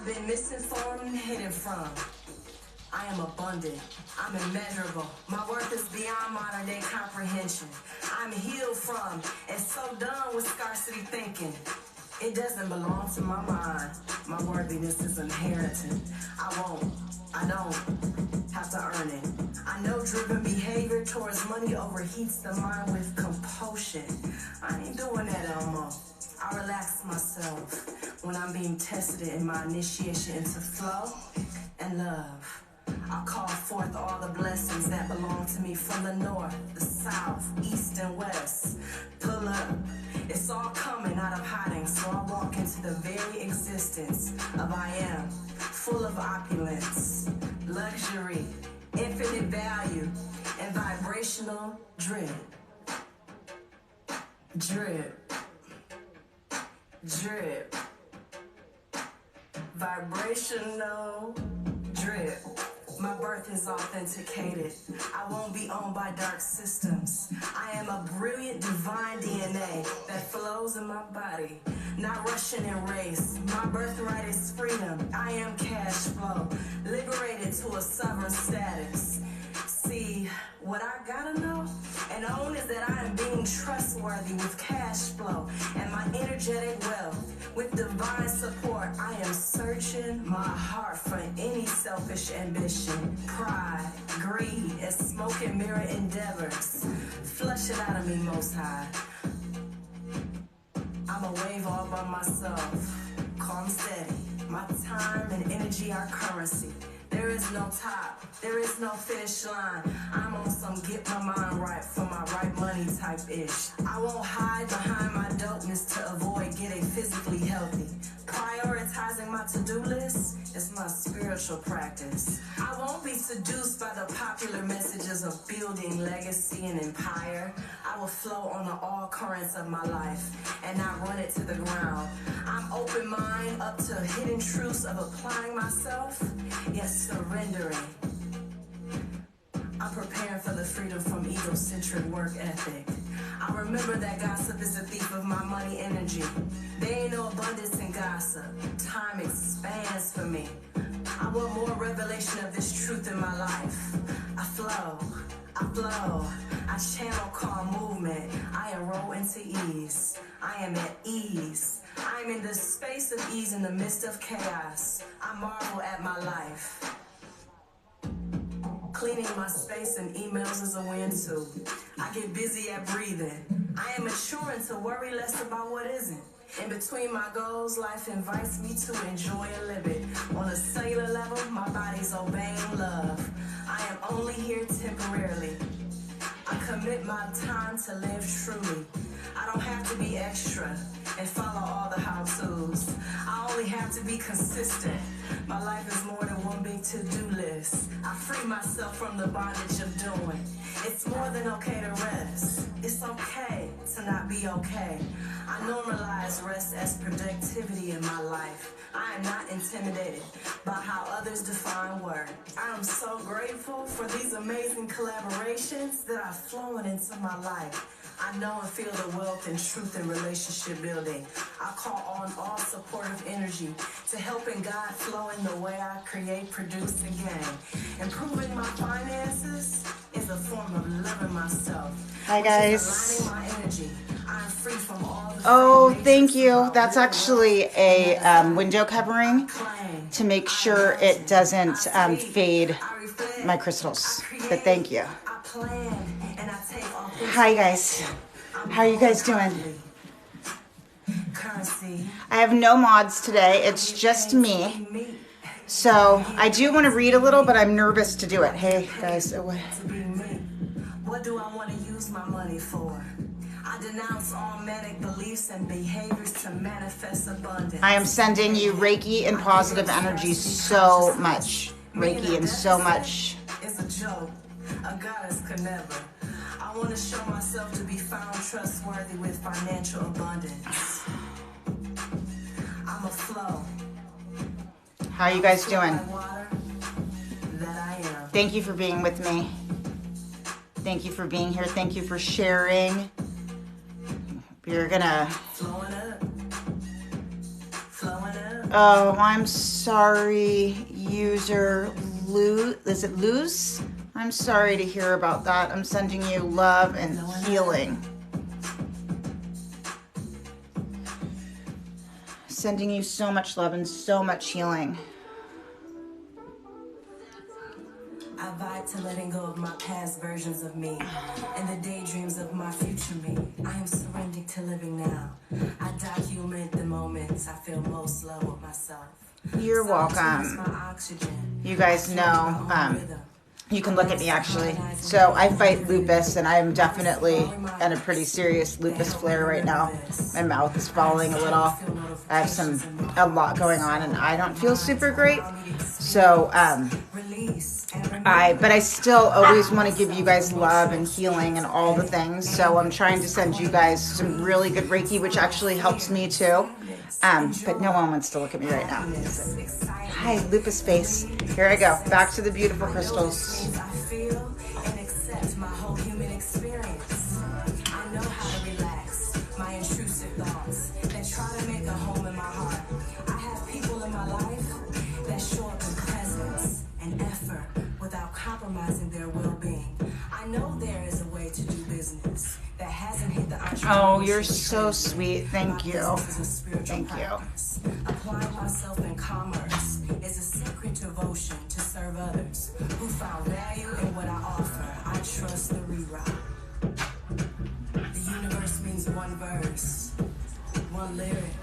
been misinformed and hidden from. I am abundant. I'm immeasurable. My worth is beyond modern day comprehension. I'm healed from and so done with scarcity thinking. It doesn't belong to my mind. My worthiness is inherited. I don't have to earn it. I know driven behavior towards money overheats the mind with compulsion. I ain't doing that no more. I relax myself when I'm being tested in my initiation into flow and love. I call forth all the blessings that belong to me from the north, the south, east, and west. Pull up. It's all coming out of hiding, so I walk into the very existence of I am, full of opulence, luxury, infinite value, and vibrational drip. Drip. Drip. Vibrational drip. My birth is authenticated. I won't be owned by dark systems. I am a brilliant divine DNA that flows in my body, not Russian in race. My birthright is freedom. I am cash flow, liberated to a sovereign status. See, what I gotta know and own is that I am being trustworthy with cash flow and my energetic wealth. With divine support, I am searching my heart for any selfish ambition, pride, greed, and smoke and mirror endeavors. Flush it out of me, Most High. I'm a wave all by myself, calm steady. My time and energy are currency. There is no top, there is no finish line. I'm on some get my mind right for my right money type ish. I won't hide behind my dopeness to avoid getting physically healthy. Prioritizing my to-do list is my spiritual practice. I won't be seduced by the popular messages of building legacy and empire. I will flow on the all currents of my life and not run it to the ground. I'm open mind up to hidden truths of applying myself, yet surrendering. I'm preparing for the freedom from egocentric work ethic. I remember that gossip is a thief of my money energy. There ain't no abundance in gossip. Time expands for me. I want more revelation of this truth in my life. I flow. I channel calm movement. I enroll into ease. I am at ease. I am in the space of ease in the midst of chaos. I marvel at my life. Cleaning my space and emails is a win too. I get busy at breathing. I am maturing to worry less about what isn't. In between my goals, life invites me to enjoy and live it. On a cellular level, my body's obeying love. I am only here temporarily. I commit my time to live truly. I don't have to be extra and follow all the how-tos. I only have to be consistent. My life is more than one big to-do list. I free myself from the bondage of doing. It's more than okay to rest. It's okay to not be okay. I normalize rest as productivity in my life. I am not intimidated by how others define work. I am so grateful for these amazing collaborations that are flowing into my life. I know and feel the wealth and truth in relationship building. I call on all supportive energy to helping God flow in the way I create, produce, and gain. Improving my finances is a form of loving myself. Hi guys. Aligning my energy. I'm free from all the Oh, thank you. That's actually a window covering to make sure it doesn't fade my crystals. But thank you. Hi guys. How are you guys doing? I have no mods today. It's just me. So I do want to read a little, but I'm nervous to do it. Hey guys. What do I want to use my money for? I denounce all manic beliefs and behaviors to manifest abundance. I am sending you Reiki and positive energy so much. Reiki and so much. It's a joke. A goddess could never. I want to show myself to be found trustworthy with financial abundance. I'm a flow. How are you guys doing? That I am. Thank you for being with me. Thank you for being here. Thank you for sharing. You're gonna flowing up, flowing up. Oh, I'm sorry, user is it Luz? I'm sorry to hear about that. I'm sending you love and healing. Sending you so much love and so much healing. I vibe to letting go of my past versions of me and the daydreams of my future me. I am surrendering to living now. I document the moments I feel most love with myself. You're welcome. You guys know, you can look at me actually. So I fight lupus and I'm definitely in a pretty serious lupus flare right now. My mouth is falling a little. I have a lot going on and I don't feel super great. So, but I still always want to give you guys love and healing and all the things. So I'm trying to send you guys some really good Reiki, which actually helps me too. But no one wants to look at me right now. Hi, lupus face. Here I go. Back to the beautiful crystals. I feel and accept my whole human experience. I know how to relax my intrusive thoughts that try to make a home in my heart. I have people in my life that show up in presence and effort without compromising their well-being. I know there is a way to do business that hasn't hit the entrepreneur. Oh, you're so sweet. Thank you. Thank you. Applying myself in commerce is a sacred devotion to serve others who found value in what I offer. I trust the reroute. The universe means one verse, one lyric,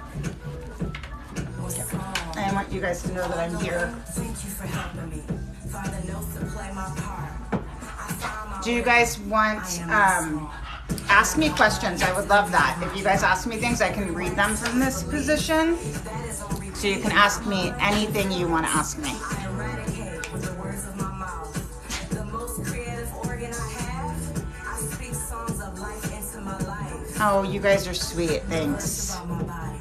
one song. I want you guys to know that I'm here. Thank you for helping me find the notes to play my part. Do you guys want ask me questions? I would love that. If you guys ask me things, I can read them from this position. So you can ask me anything you want to ask me. I eradicate with the words of my mouth. The most creative organ I have, I speak songs of life into my life. Oh, you guys are sweet. The Thanks. verse about my body,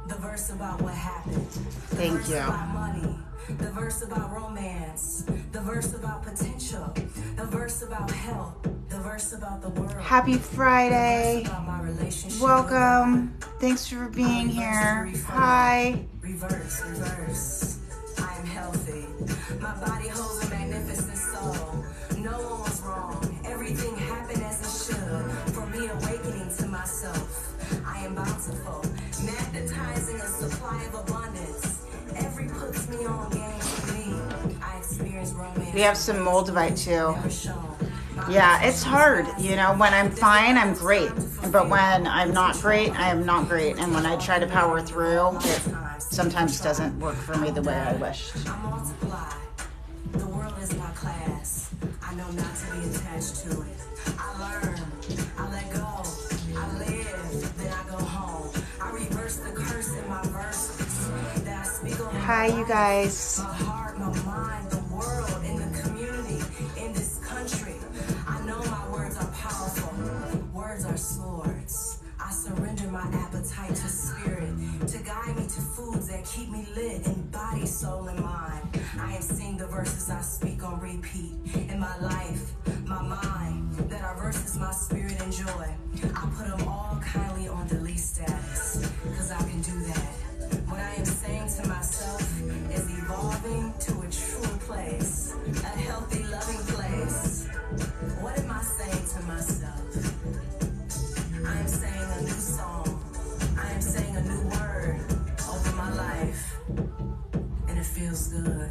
the verse about what happened. The Thank verse you. about money, the verse about romance, the verse about potential, the verse about health, the verse about the world. Happy Friday. The verse about my relationship. Welcome. Thanks for being here. Hi. Reverse, reverse. I am healthy. My body holds a magnificent soul. No one was wrong. Everything happened as it should. For me awakening to myself. I am bountiful. Magnetizing a supply of abundance. Every puts me on game for me. I experience romance. We have some moldavite too. Never shown. Yeah, it's hard. You know, when I'm fine, I'm great. But when I'm not great, I am not great. And when I try to power through, it sometimes doesn't work for me the way I wished. I multiply. The world is my class. I know not to be attached to it. I learn. I let go. I live. Then I go home. I reverse the curse in my verses. That I speak over Hi, you guys. my heart, my mind, the world, in the community, in this country. I know my words are powerful. Words are swords. I surrender my appetite to spirit, to guide me to foods that keep me lit in body, soul, and mind. I am seeing the verses I speak on repeat in my life, my mind, that are verses my spirit enjoy. I put them all kindly on delete status, because I can do that. What I am saying to myself is evolving to a true place, a healthy, loving place. What am I saying to myself? I am saying a new song. I am saying a new word over my life. And it feels good.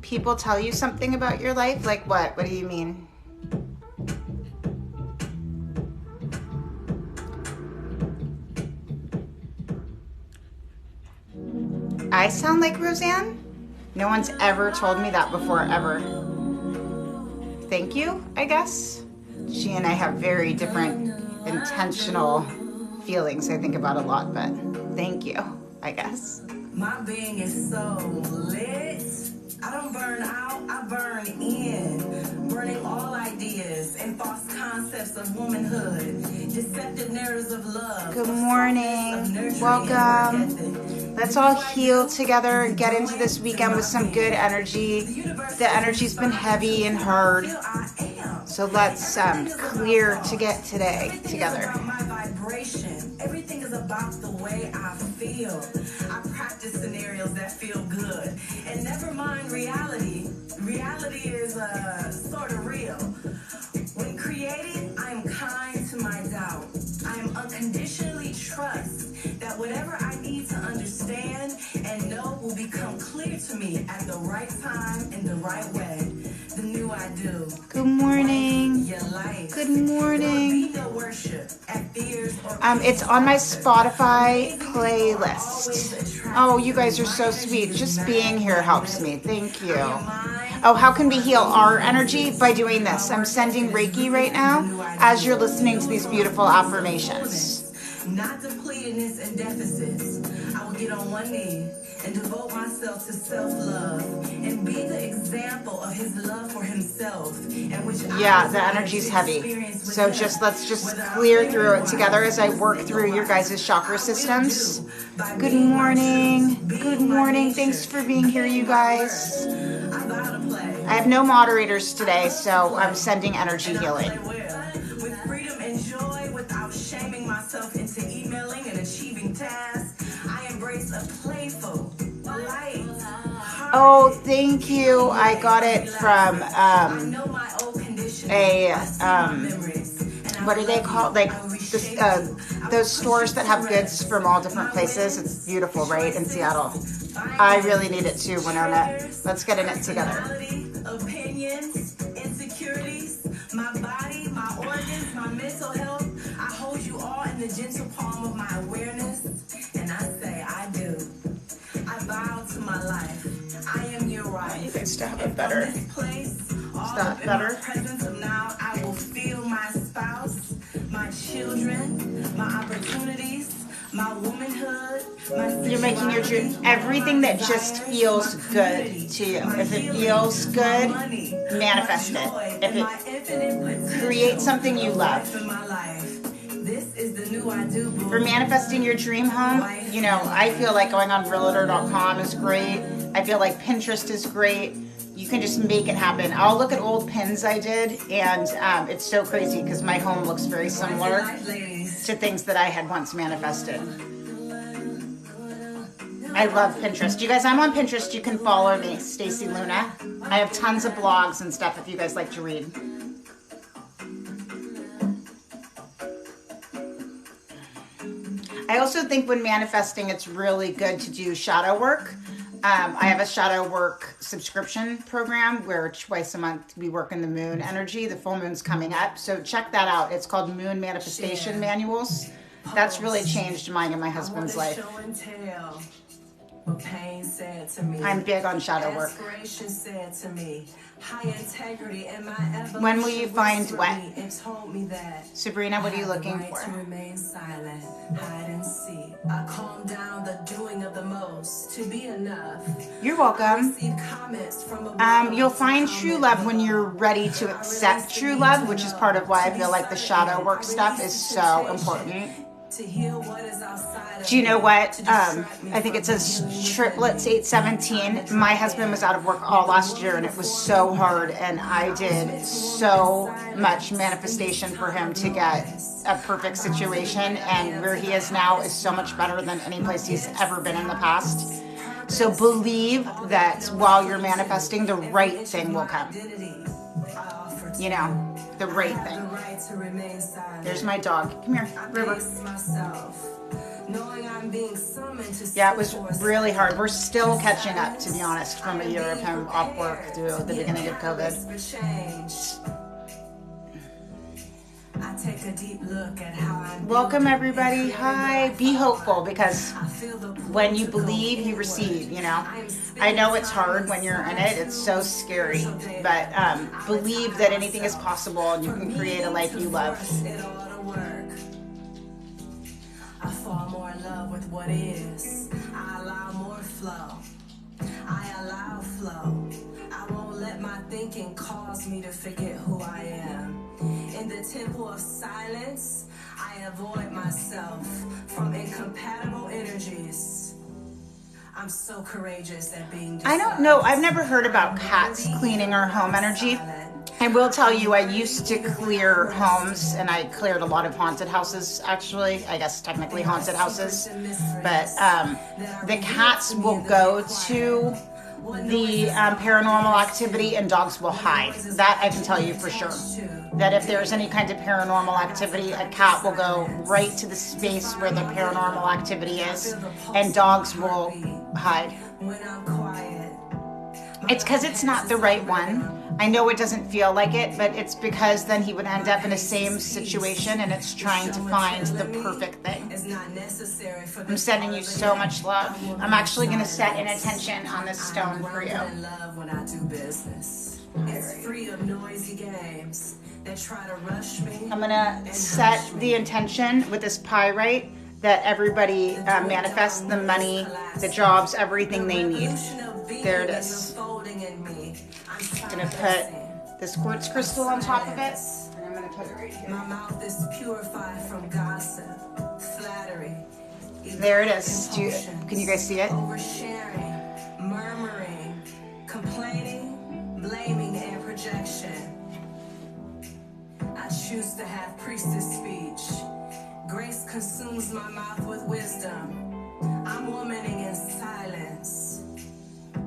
People tell you something about your life? Like what? What do you mean? I sound like Roseanne? No one's ever told me that before, ever. Thank you, I guess. She and I have very different intentional feelings I think about a lot, but thank you, I guess. My being is so lit. I don't burn out, I burn in. Burning all ideas and false concepts of womanhood. Deceptive narratives of love. Good morning. Welcome. Let's all heal together and get into this weekend with some good energy. The energy's been heavy and hard. So let's clear to get today together. My vibration about the way I feel. I practice scenarios that feel good. And never mind reality. Reality is sort of real. When creating, I am kind to my doubt. I am unconditionally trust that whatever I need to understand and know will become clear to me at the right time in the right way. The new I do. Good morning. Good morning. It's on my Spotify playlist. Oh, you guys are so sweet. Just being here helps me. Thank you. Oh, how can we heal our energy? By doing this. I'm sending Reiki right now as you're listening to these beautiful affirmations. Not depletedness and deficits. I will get on one knee and devote myself to self-love and be the example of his love for himself. And which yeah, the energy's heavy. So let's just clear through it together as I work through your guys' chakra systems. Good morning. Good morning. Thanks for being here, you guys. I have no moderators today, so I'm sending energy healing. With freedom and joy, without shaming myself into emailing and achieving tasks, I embrace a playful, light. Oh, thank you. I got it from what do they call, like this, those stores that have goods from all different places. It's beautiful, right, in Seattle. I really need it too, Winona. Let's get in it together. Opinions, insecurities, my body, my organs, my mental health. I hold you all in the gentle palm of my awareness, and I say I do. I bow to my life. I am your wife. You guys to have it better. Is that better? Presence of now, I will feel my spouse, my children, my opportunities, my womanhood, my You're making your dream, everything that just feels good to you. If it feels good, manifest it. If it create something you love. For manifesting your dream home, you know, I feel like going on realtor.com is great. I feel like Pinterest is great. You can just make it happen. I'll look at old pins I did, and it's so crazy because my home looks very similar to things that I had once manifested. I love Pinterest. You guys, I'm on Pinterest. You can follow me, Stacy Luna. I have tons of blogs and stuff if you guys like to read. I also think when manifesting, it's really good to do shadow work. I have a shadow work subscription program where twice a month we work in the moon energy. The full moon's coming up, so check that out. It's called Moon Manifestation Manuals. That's really changed mine and my husband's life. What pain said to me. I'm big on shadow work. Aspiration said to me. High integrity in my evolution. When will you find what? And told me that Sabrina, what are you looking for? To remain silent, hide and seek. I calm down the doing of the most to be enough. You're welcome. Comments from you'll find true love when you're ready to accept true love, which is part of why I feel like the shadow work stuff is so important. Do you know what? I think it says triplets 817. My husband was out of work all last year, and it was so hard, and I did so much manifestation for him to get a perfect situation, and where he is now is so much better than any place he's ever been in the past. So believe that while you're manifesting, the right thing will come. You know, the right thing. There's my dog. Come here, River. Yeah, it was really hard. We're still catching up, to be honest, from a year of him off work through the beginning of COVID. I take a deep look at how I'm Welcome, everybody. Hi. Be hopeful, because when you believe, you receive, you know. I know it's hard when you're in it. It's so scary. But believe that anything is possible and you can create a life you love. I fall more in love with what is. I allow more flow. I allow flow. I won't let my thinking cause me to forget who I am. In the temple of silence, I avoid myself from incompatible energies. I'm so courageous at being I don't know. I've never heard about cats cleaning our home energy. I will tell you, I used to clear homes, and I cleared a lot of haunted houses, actually. I guess technically haunted houses. But the cats will go to the paranormal activity and dogs will hide. That I can tell you for sure. That if there's any kind of paranormal activity, a cat will go right to the space where the paranormal activity is, and dogs will hide. It's because it's not the right one. I know it doesn't feel like it, but it's because then he would end up in the same situation, and it's trying to find the perfect thing. I'm sending you so much love. I'm actually going to set an intention on this stone for you. I'm going to set the intention with this pyrite that everybody manifests the money, the jobs, everything they need. There it is. I'm going to put this quartz crystal on top of it, and I'm going to put it right here. My mouth is purified from gossip, flattery. There it is. Can you guys see it? Oversharing, murmuring, complaining, blaming, and projection. I choose to have priestess speech. Grace consumes my mouth with wisdom. I'm womaning in silence.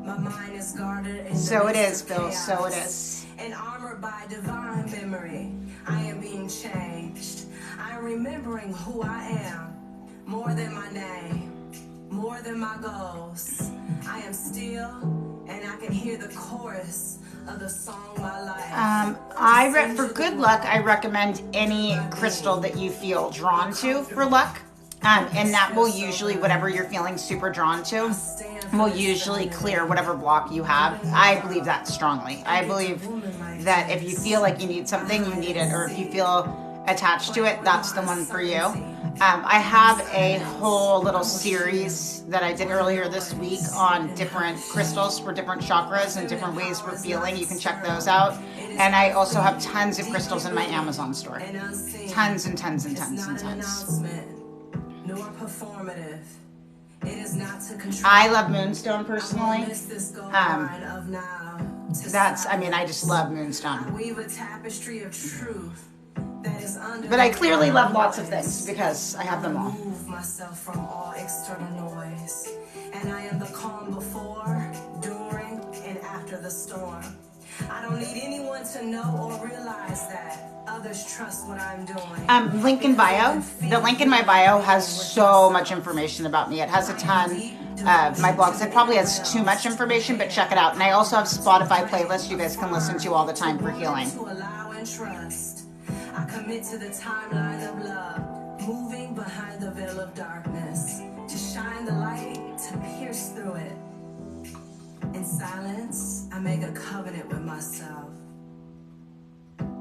My mind is guarded. So it is, Bill. So it is. And armored by divine memory, I am being changed. I am remembering who I am, more than my name, more than my goals. I am still, and I can hear the chorus of the song my life. For good luck, I recommend any crystal that you feel drawn to for luck. And that will usually, whatever you're feeling super drawn to, will usually clear whatever block you have. I believe that strongly. I believe that if you feel like you need something, you need it. Or if you feel attached to it, that's the one for you. I have a whole little series that I did earlier this week on different crystals for different chakras and different ways we're feeling. You can check those out. And I also have tons of crystals in my Amazon store. Tons and tons and tons and tons. Nor performative. It is not to control. I love Moonstone personally. I just love Moonstone. Weave a tapestry of truth that is under. But I clearly love lots of things because I have them all. Remove myself from all external noise, and I am the calm before, during, and after the storm. I don't need anyone to know or realize that. Others trust what I'm doing. Link in bio. The link in my bio has so much information about me. It has a ton of my blogs. It probably has too much information, but check it out. And I also have Spotify playlists you guys can listen to all the time for healing. I commit to the timeline of love, moving behind the veil of darkness, to shine the light, to pierce through it. In silence, I make a covenant with myself.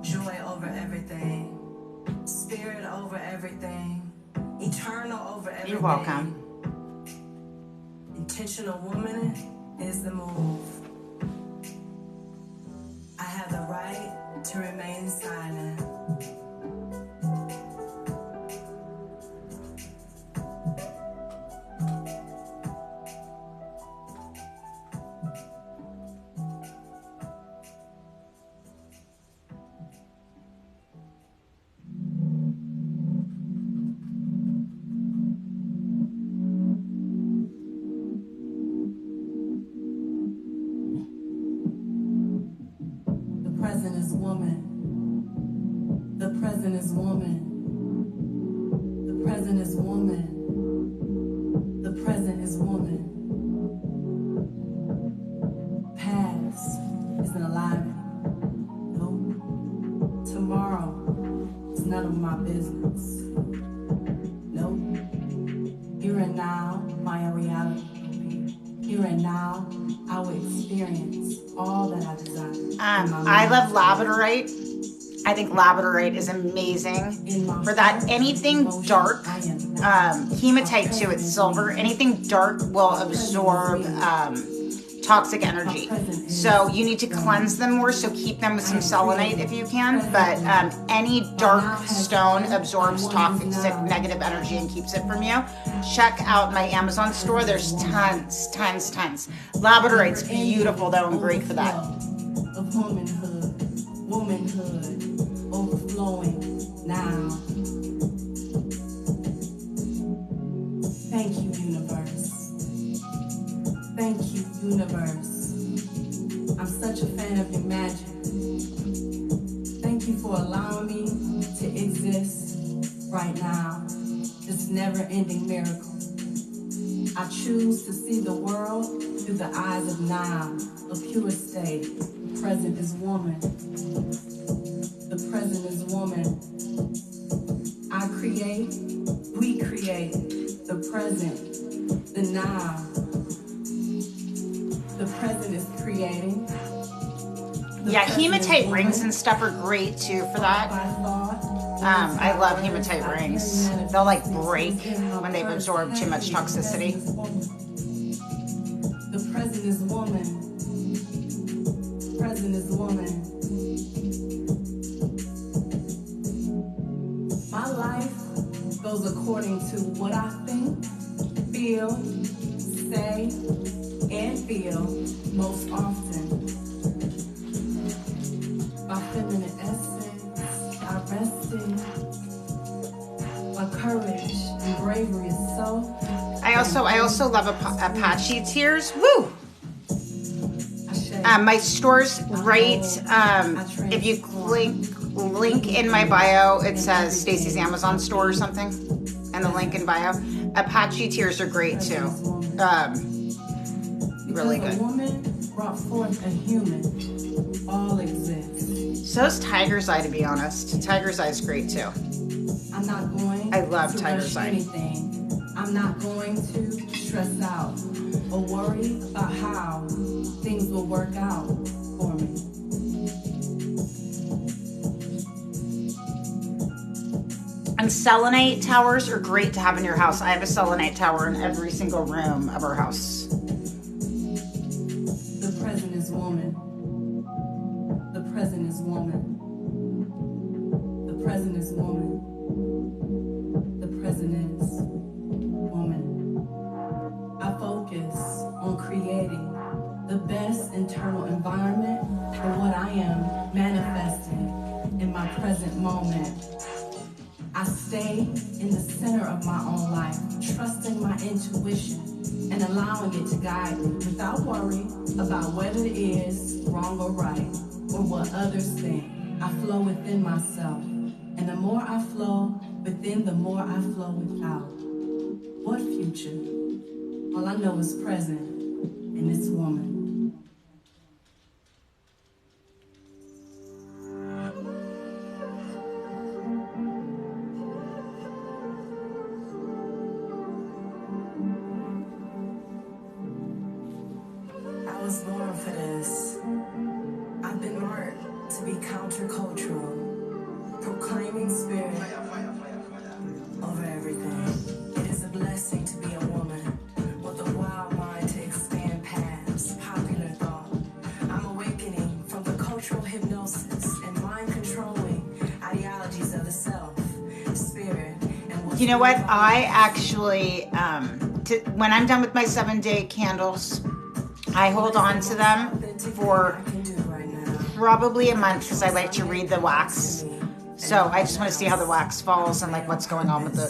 Joy over everything, spirit over everything, eternal over everything. You're welcome. Intentional woman is the move. I have the right to remain silent. I love labradorite. I think labradorite is amazing for that. Anything dark, hematite too, it's silver. Anything dark will absorb toxic energy. So you need to cleanse them more, so keep them with some selenite if you can. But any dark stone absorbs toxic negative energy and keeps it from you. Check out my Amazon store. There's tons. Labradorite's beautiful though and great for that. Of womanhood, Thank you, universe. Thank you, universe. I'm such a fan of your magic. Thank you for allowing me to exist right now. This never-ending miracle. I choose to see the world through the eyes of now, a pure state. The present is woman. The present is woman. I create, we create the present, the now. The present is creating. Yeah, hematite rings and stuff are great too for that. I love hematite rings. They'll like break when they've absorbed too much toxicity. The present is woman. Present is woman. My life goes according to what I think, feel, say, and feel most often. My feminine essence, I rested. My courage and bravery is so. I also love Apache tears. Woo! My store's right. If you link in my bio, it says Stacy's Amazon store or something, and the link in bio. Apache tears are great too. Really good. A woman brought forth a human. All exist. So's Tiger's Eye, to be honest. Tiger's Eye is great too. I'm not going. I love to Tiger's rush Eye. Anything. I'm not going to stress out or worry about how things will work out for me. And selenite towers are great to have in your house. I have a selenite tower in every single room of our house. The present is woman. The present is woman. The present is woman. The present is woman. I focus on creating the best internal environment for what I am manifesting in my present moment. I stay in the center of my own life, trusting my intuition and allowing it to guide me without worry about whether it is wrong or right or what others think. I flow within myself, and the more I flow within, the more I flow without. What future? All I know is present in this woman. I was born for this. I've been marked to be countercultural, proclaiming spirit over everything. It is a blessing to be a woman with a wild mind to expand past popular thought. I'm awakening from the cultural hypnosis and mind-controlling ideologies of the self, spirit, and what's You know what? I actually, when I'm done with my 7-day candles, I hold on to them for probably a month because I like to read the wax. So I just want to see how the wax falls and like what's going on with the,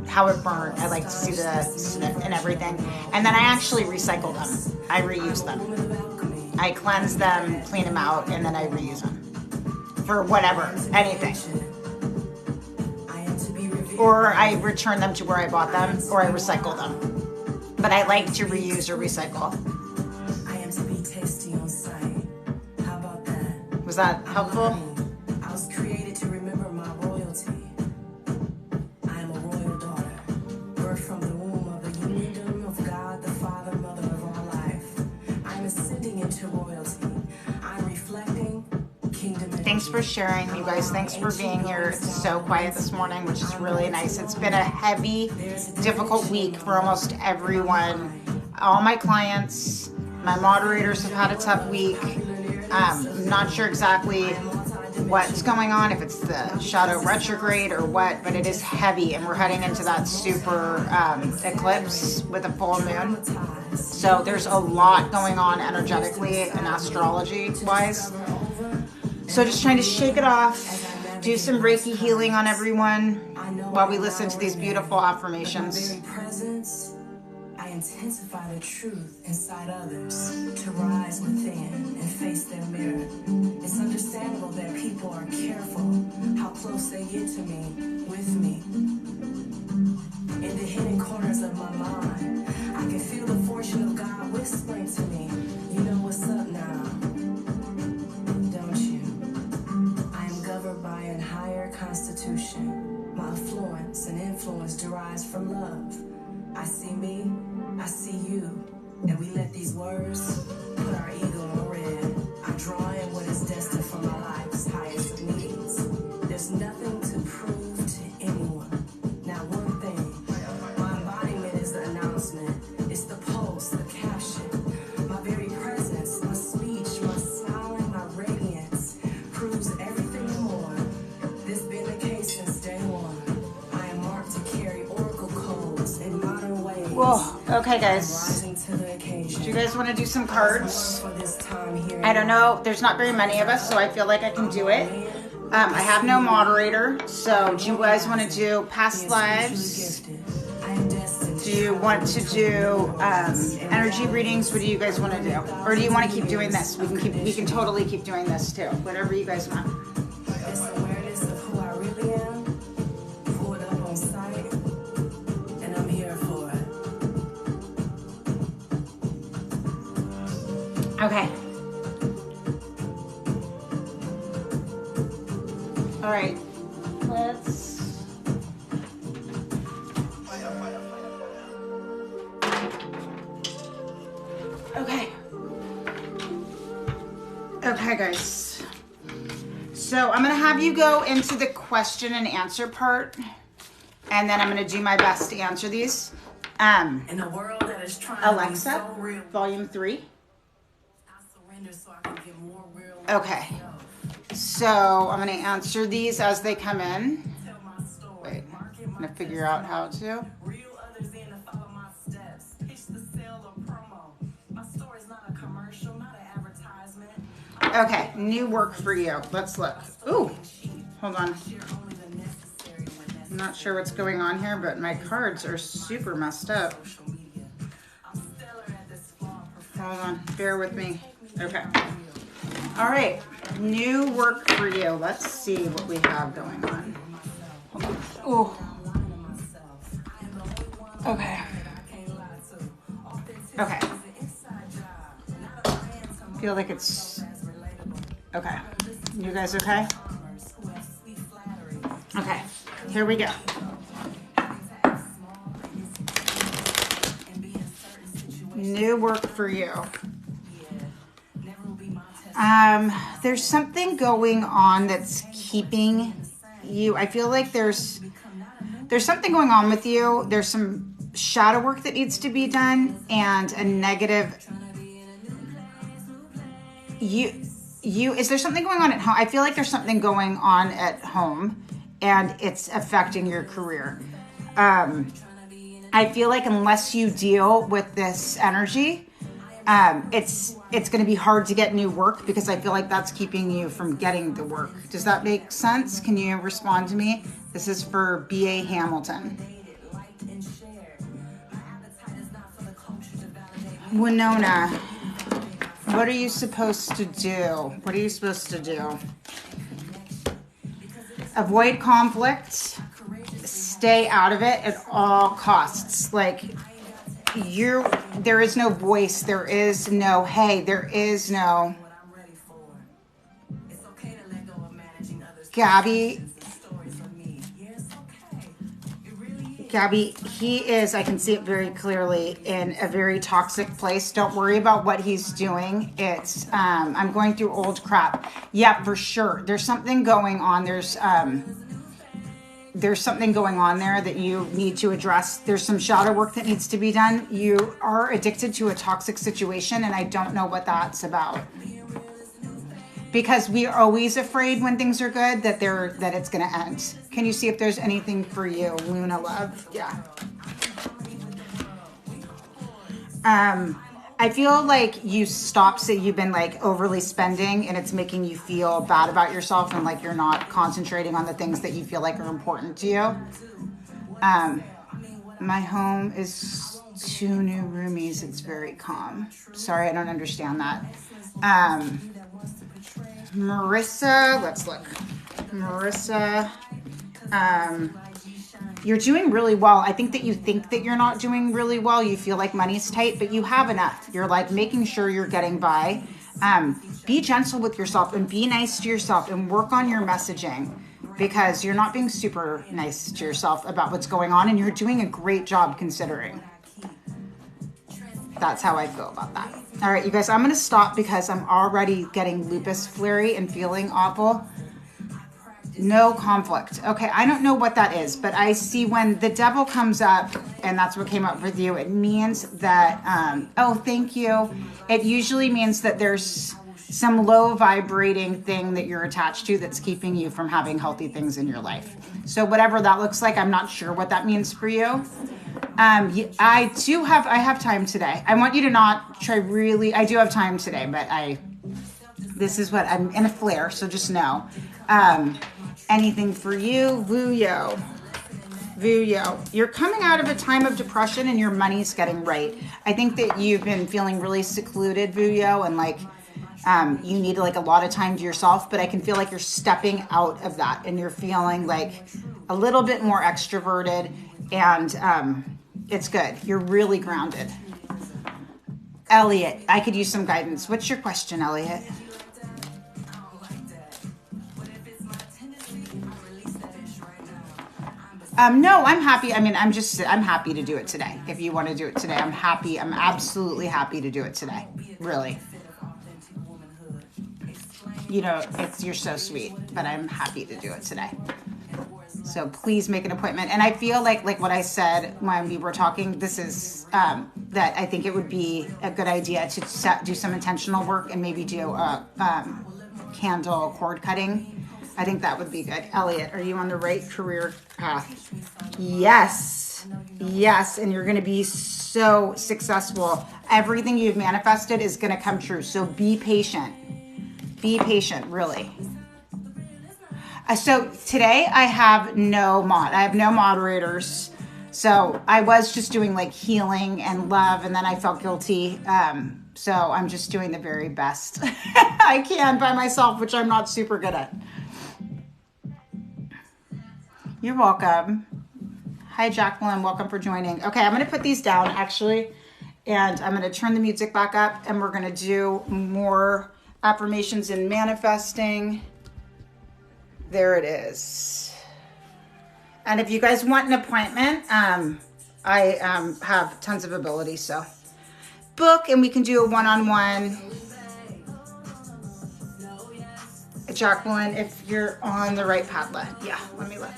how it burned. I like to see the snip and everything. And then I actually recycle them. I reuse them. I cleanse them, clean them out, and then I reuse them for whatever, anything. Or I return them to where I bought them, or I recycle them. But I like to reuse or recycle. Was that helpful? I was created to remember my royalty. I am a royal daughter, birthed from the womb of the unidom of God, the Father, Mother of all life. I am ascending into royalty. I'm reflecting kingdom. Thanks for sharing, you guys. Thanks for being here. It's so quiet this morning, which is really nice. It's been a heavy, difficult week for almost everyone. All my clients, my moderators have had a tough week. I'm not sure exactly what's going on, if it's the shadow retrograde or what, but it is heavy, and we're heading into that super eclipse with a full moon. So there's a lot going on energetically and astrology wise. So just trying to shake it off, do some Reiki healing on everyone while we listen to these beautiful affirmations. In my very presence, I intensify the truth inside others to rise within and face their mirror. It's understandable that people are careful how close they get to me, with me. In the hidden corners of my mind, I can feel the fortune of God whispering to me, you know what's up now, don't you? I am governed by an higher constitution. My affluence and influence derives from love. I see me, I see you, and we let these words put our ego on red. I draw in what is destined for my life's highest of needs. There's nothing to prove to anyone. Not one thing. My embodiment is the announcement. It's the pulse, the caption. My very presence, my speech, my smiling, my radiance proves everything and more. This been the case since day one. I am marked to carry oracle codes in modern ways. Whoa. Okay, guys. Rising to the occasion. Do you guys want to do some cards? I don't know. There's not very many of us, so I feel like I can do it. I have no moderator, so do you guys want to do past lives? Do you want to do energy readings? What do you guys want to do? Or do you want to keep doing this? We can totally keep doing this too. Whatever you guys want. This awareness of who I really am, pulled up on sight, and I'm here for it. Okay. All right. Let's. Okay. Okay, guys. So I'm going to have you go into the question and answer part, and then I'm going to do my best to answer these. In a world that is trying Alexa, to be so real, volume 3. I surrender so I can get more real. Okay. So I'm going to answer these as they come in. Tell my story. Wait, I'm going to figure out how to. Reel others in to follow my steps. Pitch the sale or promo. My story's not a commercial, not an advertisement. Okay, new work for you. Let's look. Ooh, hold on. I'm not sure what's going on here, but my cards are super messed up. Hold on, bear with me. Okay. All right, new work for you. Let's see what we have going on. Hold on. Oh. Okay. Okay. Feel like it's okay. You guys okay? Okay. Here we go. New work for you. There's something going on that's keeping you. I feel like there's something going on with you. There's some shadow work that needs to be done, and a negative. Is there something going on at home? I feel like there's something going on at home, and it's affecting your career. I feel like unless you deal with this energy, it's going to be hard to get new work, because I feel like that's keeping you from getting the work. Does that make sense? Can you respond to me? This is for B.A. Hamilton. Winona, what are you supposed to do? What are you supposed to do? Avoid conflict. Stay out of it at all costs. Like, there is no voice. There is no, hey, there is no. Gabby, he is, I can see it very clearly, in a very toxic place. Don't worry about what he's doing. It's, I'm going through old crap. Yeah, for sure. There's something going on. There's something going on there that you need to address. There's some shadow work that needs to be done. You are addicted to a toxic situation, and I don't know what that's about. Because we are always afraid when things are good that it's going to end. Can you see if there's anything for you, Luna Love? Yeah. I feel like you've been like overly spending and it's making you feel bad about yourself and like you're not concentrating on the things that you feel like are important to you. My home is 2 new roomies. It's very calm. Sorry, I don't understand that. Marissa, let's look. Marissa, you're doing really well. I think that you think that you're not doing really well. You feel like money's tight, but you have enough. You're like making sure you're getting by. Be gentle with yourself and be nice to yourself and work on your messaging, because you're not being super nice to yourself about what's going on, and you're doing a great job considering. That's how I feel about that. All right, you guys, I'm going to stop because I'm already getting lupus flary and feeling awful. No conflict. Okay, I don't know what that is, but I see when the devil comes up, and that's what came up with you, it means that, oh, thank you. It usually means that there's some low vibrating thing that you're attached to that's keeping you from having healthy things in your life. So whatever that looks like, I'm not sure what that means for you. I have time today. I want you to not try really, I do have time today, but this is what I'm in a flare. So just know, anything for you, Vuyo. You're coming out of a time of depression and your money's getting right. I think that you've been feeling really secluded, Vuyo, and like, you need like a lot of time to yourself, but I can feel like you're stepping out of that and you're feeling like a little bit more extroverted, and it's good. You're really grounded. Elliot, I could use some guidance. What's your question, Elliot? No, I'm happy. I mean, I'm happy to do it today. If you want to do it today, I'm happy. I'm absolutely happy to do it today. Really. You know, you're so sweet, but I'm happy to do it today. So please make an appointment. And I feel like what I said when we were talking, this is that I think it would be a good idea to do some intentional work and maybe do a candle cord cutting. I think that would be good. Elliot, are you on the right career path? Yes. And you're going to be so successful. Everything you've manifested is going to come true. So be patient. Be patient, really. So today I have no moderators. So I was just doing like healing and love, and then I felt guilty. So I'm just doing the very best I can by myself, which I'm not super good at. You're welcome. Hi, Jacqueline. Welcome for joining. Okay, I'm going to put these down, actually, and I'm going to turn the music back up, and we're going to do more affirmations and manifesting. There it is. And if you guys want an appointment, I have tons of ability, so book, and we can do a one-on-one. Jacqueline, if you're on the right path, yeah, let me look.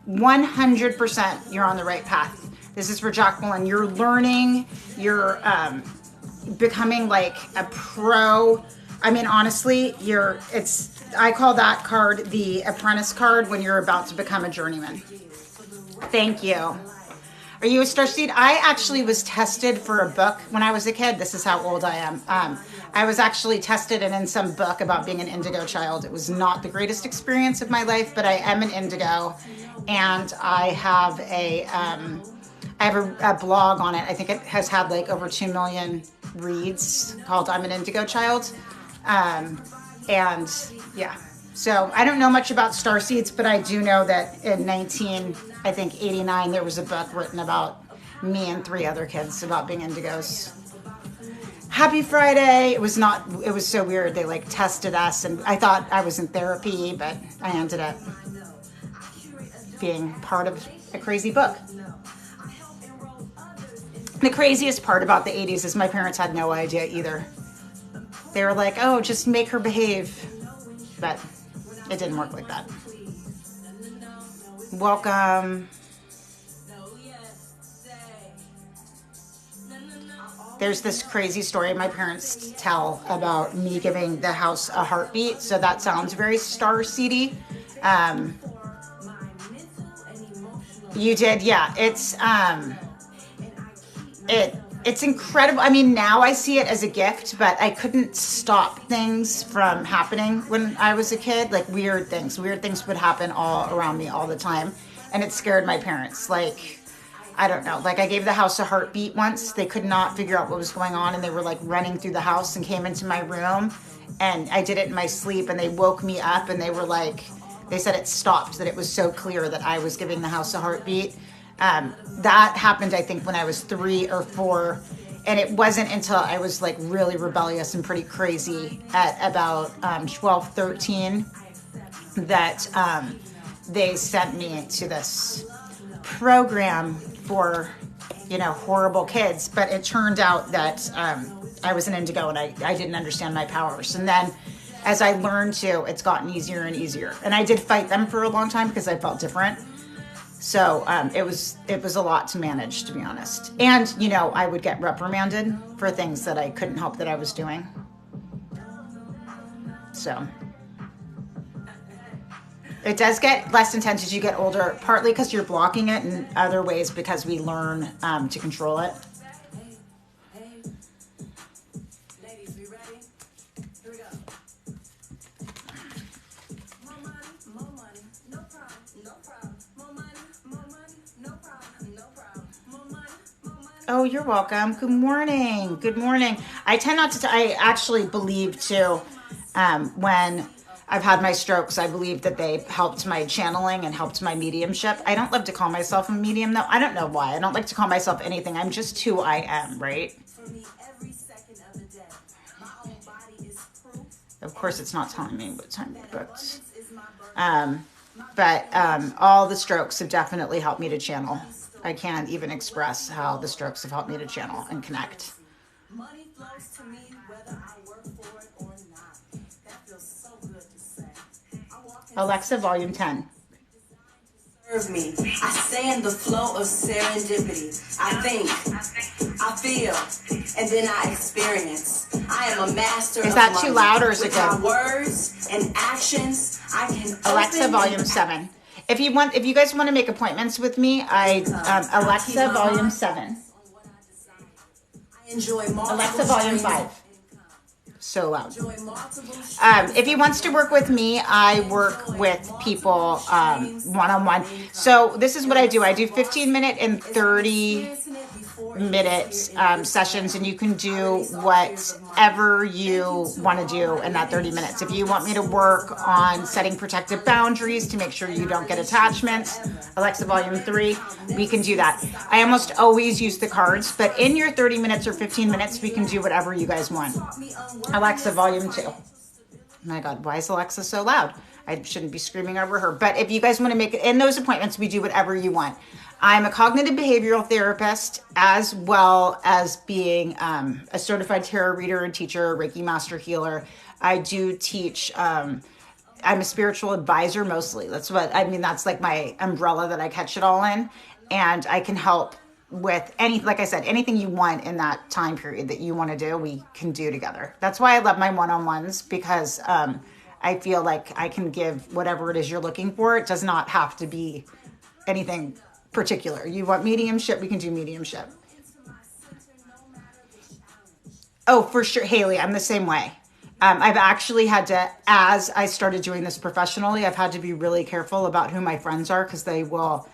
100% you're on the right path. This is for Jacqueline. You're learning, you're becoming like a pro. I mean, honestly, I call that card the apprentice card when you're about to become a journeyman. Thank you. Are you a starseed? I actually was tested for a book when I was a kid. This is how old I am. I was actually tested and in some book about being an indigo child. It was not the greatest experience of my life, but I am an indigo, and I have a blog on it. I think it has had like over 2 million reads, called I'm an Indigo Child. And yeah, so I don't know much about starseeds, but I do know that in 1989, there was a book written about me and 3 other kids about being indigos. Happy Friday. It was so weird. They like tested us, and I thought I was in therapy, but I ended up being part of a crazy book. The craziest part about the 80s is my parents had no idea either. They were like, oh, just make her behave. But it didn't work like that. Welcome. There's this crazy story my parents tell about me giving the house a heartbeat. So that sounds very star-seedy. You did, yeah. It's it's incredible. I mean, now I see it as a gift, but I couldn't stop things from happening when I was a kid. Like weird things would happen all around me all the time. And it scared my parents. Like, I don't know. Like I gave the house a heartbeat once. They could not figure out what was going on. And they were like running through the house and came into my room. And I did it in my sleep and they woke me up and they were like, they said it stopped, that it was so clear that I was giving the house a heartbeat. That happened, I think, when I was 3 or 4. And it wasn't until I was like really rebellious and pretty crazy at about 12, 13 that they sent me to this program for, horrible kids. But it turned out that I was an indigo and I didn't understand my powers. And then as I learned to, it's gotten easier and easier. And I did fight them for a long time because I felt different. So it was a lot to manage, to be honest. And, I would get reprimanded for things that I couldn't help that I was doing. So it does get less intense as you get older, partly because you're blocking it and other ways because we learn to control it. Oh, you're welcome. Good morning. Good morning. I tend not to, I actually believe too, when I've had my strokes, I believe that they helped my channeling and helped my mediumship. I don't love to call myself a medium though. I don't know why. I don't like to call myself anything. I'm just who I am, right? Of course, it's not telling me what time we booked. But all the strokes have definitely helped me to channel. I can't even express how the strokes have helped me to channel and connect. Money flows to me whether I work for it or not. That feels so good to say. Alexa, volume 10. Serve me. I stay in the flow of serendipity. I think, I feel, and then I experience. I am a master. Is that too loud or is it good? My words and actions, I can. Alexa, volume 7. If you guys want to make appointments with me, Alexa, volume 7. Alexa, volume 5. So loud. If he wants to work with me, I work with people one-on-one. So this is what I do. I do 15-minute and 30-minute sessions, and you can do whatever you want to do in that 30 minutes. If you want me to work on setting protective boundaries to make sure you don't get attachments, Alexa Volume 3, we can do that. I almost always use the cards, but in your 30 minutes or 15 minutes, we can do whatever you guys want. Alexa Volume 2. Oh my God, why is Alexa so loud? I shouldn't be screaming over her. But if you guys want to make it in those appointments, we do whatever you want. I'm a cognitive behavioral therapist, as well as being a certified tarot reader and teacher, Reiki master healer. I do teach, I'm a spiritual advisor mostly. That's like my umbrella that I catch it all in. And I can help with like I said, anything you want in that time period that you want to do, we can do together. That's why I love my one-on-ones, because I feel like I can give whatever it is you're looking for. It does not have to be anything particular. You want mediumship, we can do mediumship. Oh, for sure, Haley, I'm the same way. I've actually had to, as I started doing this professionally, I've had to be really careful about who my friends are, because they will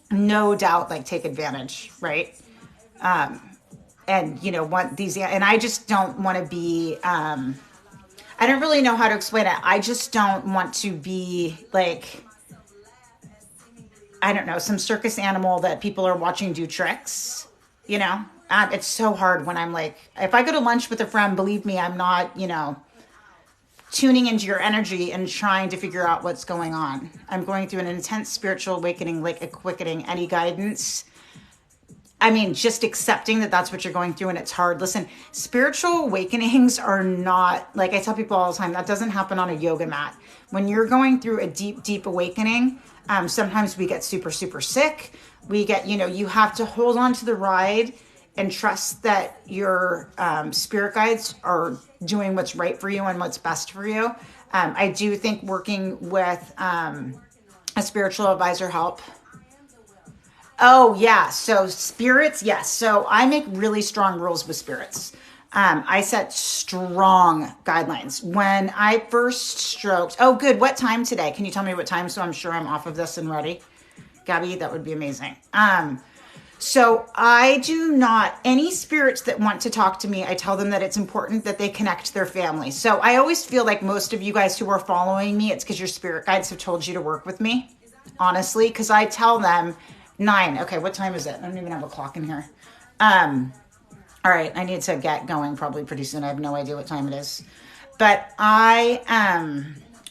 no doubt take advantage, right? And want these, and I just don't want to be, I don't really know how to explain it. I just don't want to be I don't know, some circus animal that people are watching do tricks, it's so hard when I'm if I go to lunch with a friend, believe me, I'm not, tuning into your energy and trying to figure out what's going on. I'm going through an intense spiritual awakening, a quickening. Any guidance? Just accepting that that's what you're going through and it's hard. Listen, spiritual awakenings are not, I tell people all the time, that doesn't happen on a yoga mat. When you're going through a deep, deep awakening, sometimes we get super, super sick. We get, you have to hold on to the ride and trust that your spirit guides are doing what's right for you and what's best for you. I do think working with a spiritual advisor help. Oh, yeah. So spirits, yes. So I make really strong rules with spirits. I set strong guidelines. When I first stroked, oh, good. What time today? Can you tell me what time so I'm sure I'm off of this and ready? Gabby, that would be amazing. So I do not, any spirits that want to talk to me, I tell them that it's important that they connect their family. So I always feel like most of you guys who are following me, it's because your spirit guides have told you to work with me, honestly, because I tell them 9. Okay, what time is it? I don't even have a clock in here. All right, I need to get going probably pretty soon. I have no idea what time it is. But I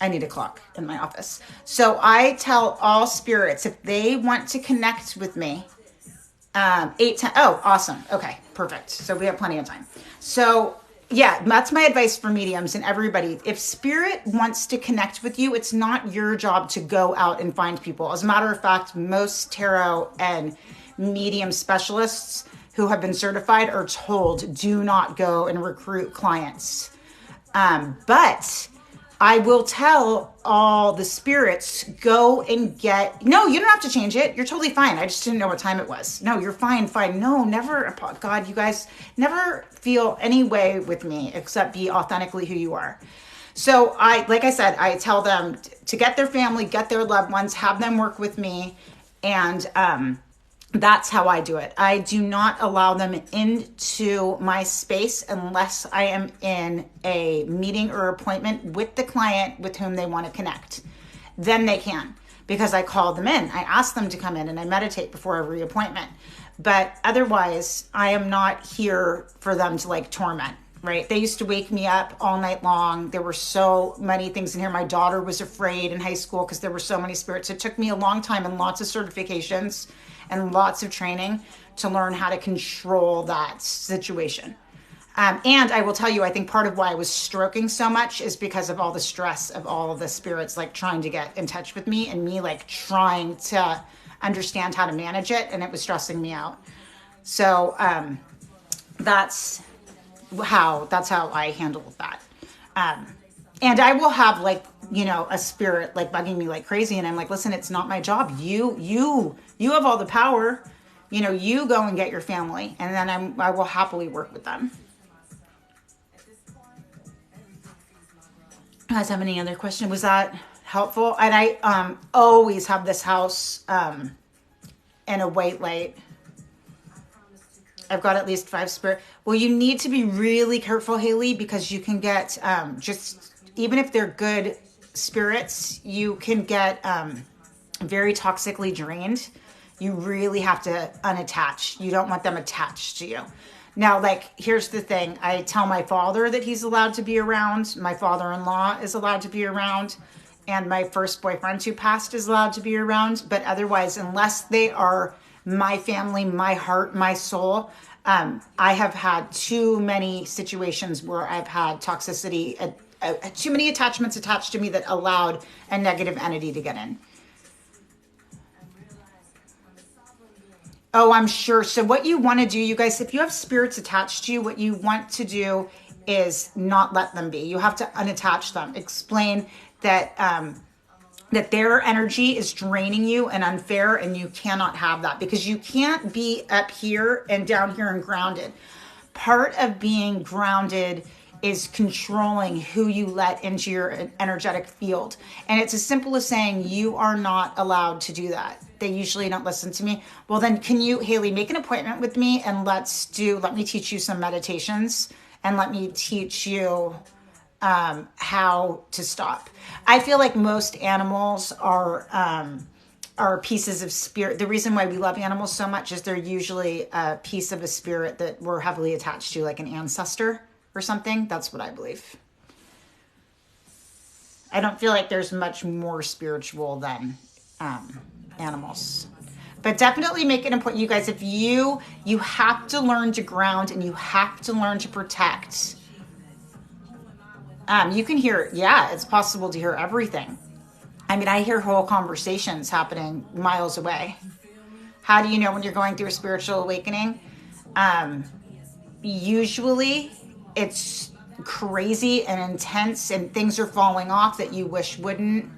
need a clock in my office. So I tell all spirits if they want to connect with me, 8, 10. Oh, awesome. Okay, perfect. So we have plenty of time. So yeah, that's my advice for mediums and everybody. If spirit wants to connect with you, it's not your job to go out and find people. As a matter of fact, most tarot and medium specialists who have been certified are told, do not go and recruit clients. But I will tell all the spirits, go and get, no, you don't have to change it. You're totally fine. I just didn't know what time it was. No, you're fine. No, never. God, you guys never feel any way with me except be authentically who you are. So like I said, I tell them to get their family, get their loved ones, have them work with me. And, that's how I do it. I do not allow them into my space unless I am in a meeting or appointment with the client with whom they want to connect. Then they can, because I call them in. I ask them to come in and I meditate before every appointment. But otherwise, I am not here for them to like torment, right? They used to wake me up all night long. There were so many things in here. My daughter was afraid in high school because there were so many spirits. It took me a long time and lots of certifications and lots of training to learn how to control that situation. And I will tell you, I think part of why I was stroking so much is because of all the stress of all of the spirits like trying to get in touch with me and me like trying to understand how to manage it, and it was stressing me out. So that's how I handle that. And I will have like, you know, a spirit like bugging me like crazy. And I'm like, listen, it's not my job. You have all the power, you know, you go and get your family. And then I will happily work with them. You guys have any other question? Was that helpful? And I always have this house in a white light. I've got at least 5 spirit. Well, you need to be really careful, Haley, because you can get just, even if they're good spirits, you can get very toxically drained. You really have to unattach. You don't want them attached to you. Now, like, here's the thing. I tell my father that he's allowed to be around. My father-in-law is allowed to be around. And my first boyfriend who passed is allowed to be around. But otherwise, unless they are my family, my heart, my soul, I have had too many situations where I've had toxicity, too many attachments attached to me that allowed a negative entity to get in. Oh, I'm sure. So what you want to do, you guys, if you have spirits attached to you, what you want to do is not let them be. You have to unattach them. Explain that that their energy is draining you and unfair, and you cannot have that because you can't be up here and down here and grounded. Part of being grounded is controlling who you let into your energetic field. And it's as simple as saying, you are not allowed to do that. They usually don't listen to me. Well, then can you, Haley, make an appointment with me and let me teach you some meditations and let me teach you how to stop. I feel like most animals are pieces of spirit. The reason why we love animals so much is they're usually a piece of a spirit that we're heavily attached to, like an ancestor or something. That's what I believe. I don't feel like there's much more spiritual than animals. But definitely make it important, you guys. If you have to learn to ground and you have to learn to protect. You can hear, yeah, it's possible to hear everything. I mean, I hear whole conversations happening miles away. How do you know when you're going through a spiritual awakening? Usually it's crazy and intense and things are falling off that you wish wouldn't.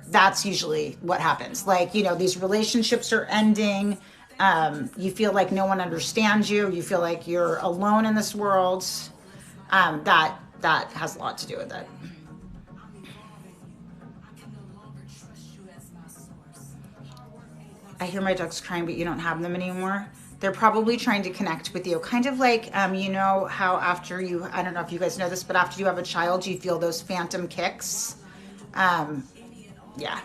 that's usually what happens. Like, you know, these relationships are ending. You feel like no one understands you. You feel like you're alone in this world. That has a lot to do with it. I hear my ducks crying, but you don't have them anymore. They're probably trying to connect with you. Kind of like, you know how after you, I don't know if you guys know this, but after you have a child, you feel those phantom kicks. Yeah.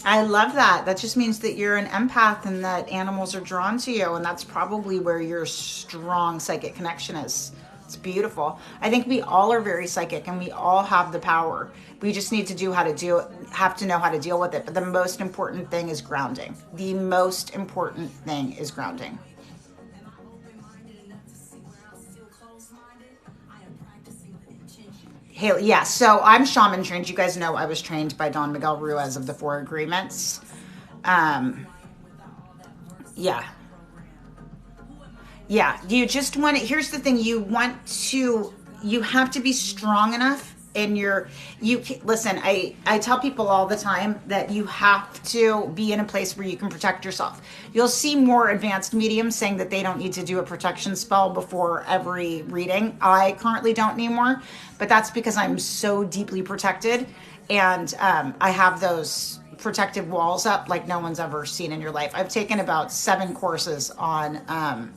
I love that. That just means that you're an empath and that animals are drawn to you. And that's probably where your strong psychic connection is. It's beautiful. I think we all are very psychic and we all have the power. We just need to have to know how to deal with it. But the most important thing is grounding. The most important thing is grounding. Haley, yeah, so I'm shaman trained. You guys know I was trained by Don Miguel Ruiz of the Four Agreements. Yeah. Yeah, you just want to, here's the thing, you have to be strong enough in listen, I tell people all the time that you have to be in a place where you can protect yourself. You'll see more advanced mediums saying that they don't need to do a protection spell before every reading. I currently don't anymore, but that's because I'm so deeply protected, and I have those protective walls up like no one's ever seen in your life. I've taken about 7 courses on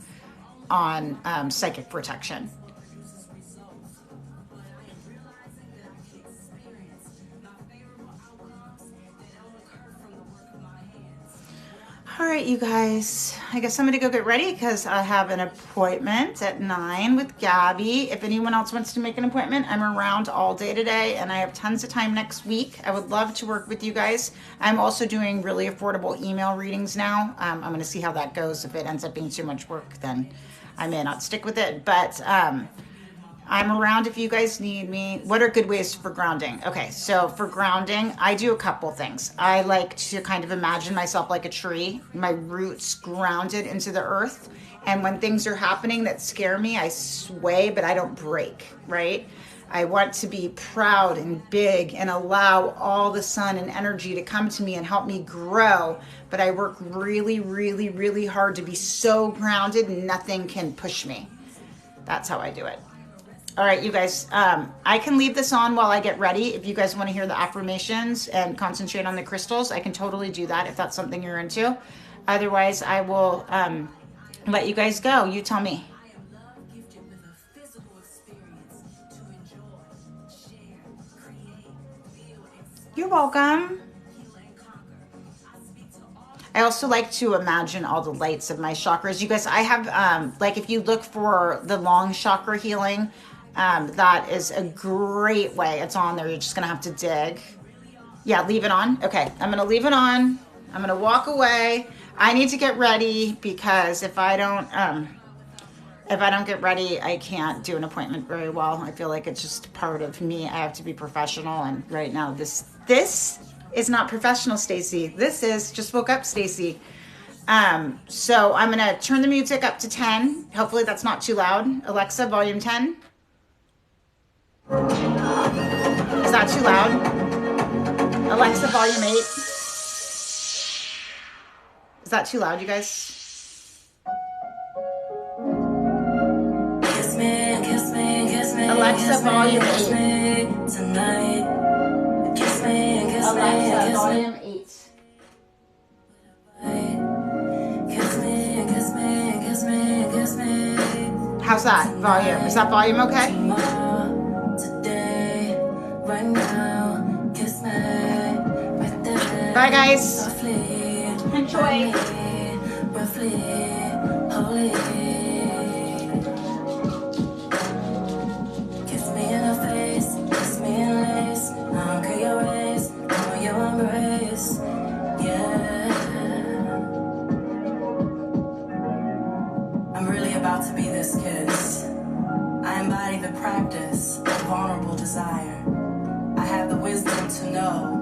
psychic protection. All right, you guys, I guess I'm going to go get ready because I have an appointment at 9 with Gabby. If anyone else wants to make an appointment, I'm around all day today and I have tons of time next week. I would love to work with you guys. I'm also doing really affordable email readings now. I'm going to see how that goes. If it ends up being too much work, then I may not stick with it, but I'm around if you guys need me. What are good ways for grounding? Okay, so for grounding, I do a couple things. I like to kind of imagine myself like a tree, my roots grounded into the earth. And when things are happening that scare me, I sway, but I don't break, right? I want to be proud and big and allow all the sun and energy to come to me and help me grow. But I work really, really, really hard to be so grounded, nothing can push me. That's how I do it. All right, you guys, I can leave this on while I get ready. If you guys want to hear the affirmations and concentrate on the crystals, I can totally do that if that's something you're into. Otherwise, I will let you guys go. You tell me. You're welcome. I also like to imagine all the lights of my chakras. You guys, I have, like if you look for the long chakra healing, that is a great way. It's on there. You're just going to have to dig. Yeah, leave it on. Okay, I'm going to leave it on. I'm going to walk away. I need to get ready because if I don't get ready, I can't do an appointment very well. I feel like it's just part of me. I have to be professional, and right now this is not professional, Stacy. This is just woke up, Stacy. So I'm gonna turn the music up to 10. Hopefully that's not too loud. Alexa, volume 10. Is that too loud? Alexa, volume 8. Is that too loud, you guys? Kiss me, kiss me, kiss me. Alexa, volume 8. Tonight. Kiss me, kiss Alexa, me, volume 8. kiss me, kiss me, kiss me, kiss me. How's that volume? Is that volume okay? Today, right now, kiss me. Right there. Bye, guys. Enjoy. Roughly, holy. Kiss me in the face, kiss me in lace. I don't care your race, I want your embrace. Yeah. I'm really about to be this kiss. I embody the practice of vulnerable desire. I have the wisdom to know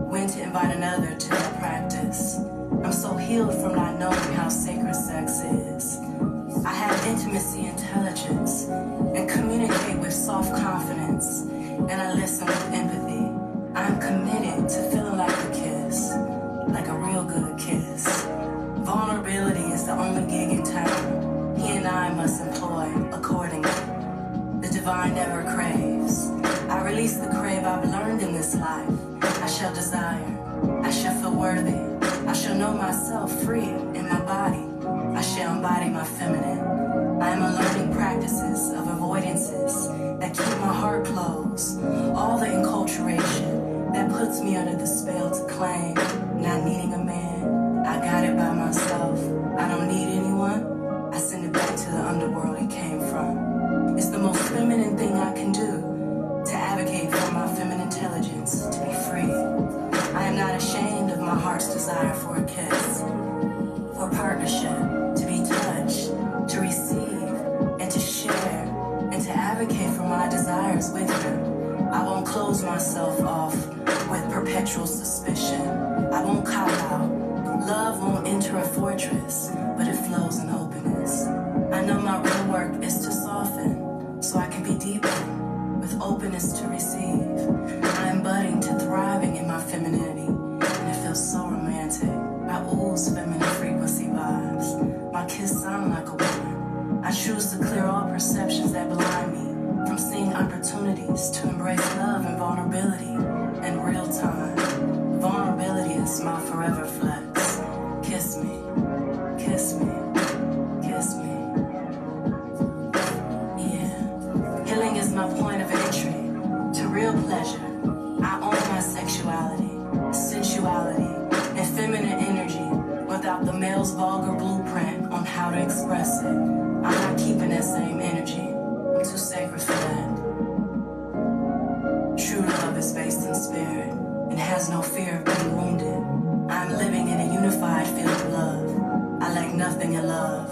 when to invite another to that practice. I'm so healed from not knowing how sacred sex is. I have intimacy intelligence and communicate with soft confidence, and I listen with empathy. committed to feeling like a kiss, like a real good kiss. Vulnerability is the only gig in town he and I must employ accordingly. The divine never craves. I release the crave I've learned in this life. I shall desire. I shall feel worthy. I shall know myself free in my body. I shall embody my feminine. I am unlearning practices of avoidances that keep my heart closed. All the enculturation that puts me under the spell to claim not needing a man. I got it by myself. I don't need anyone. I send it back to the underworld it came from. It's the most feminine thing I can do to advocate for my feminine intelligence to be free. I am not ashamed of my heart's desire for a kiss, for partnership, to be touched, to receive, and to share, and to advocate for my desires with him. I won't close myself off with perpetual suspicion. I won't cop out. Love won't enter a fortress, but it flows in openness. I know my real work is to soften, so I can be deepened with openness to receive. I am budding to thriving in my femininity, and it feels so romantic. I ooze feminine frequency vibes. My kiss sound like a woman. I choose to clear all perceptions that blind me from seeing opportunities to embrace love and vulnerability in real time. Vulnerability is my forever flex. Kiss me, kiss me, kiss me. Yeah. Healing is my point of entry to real pleasure. I own my sexuality, sensuality, and feminine energy without the male's vulgar blueprint on how to express it. I'm not keeping that same energy. I'm too sacred for that. True love is based in spirit and has no fear of being wounded. I'm living in a unified field of love. I lack nothing in love.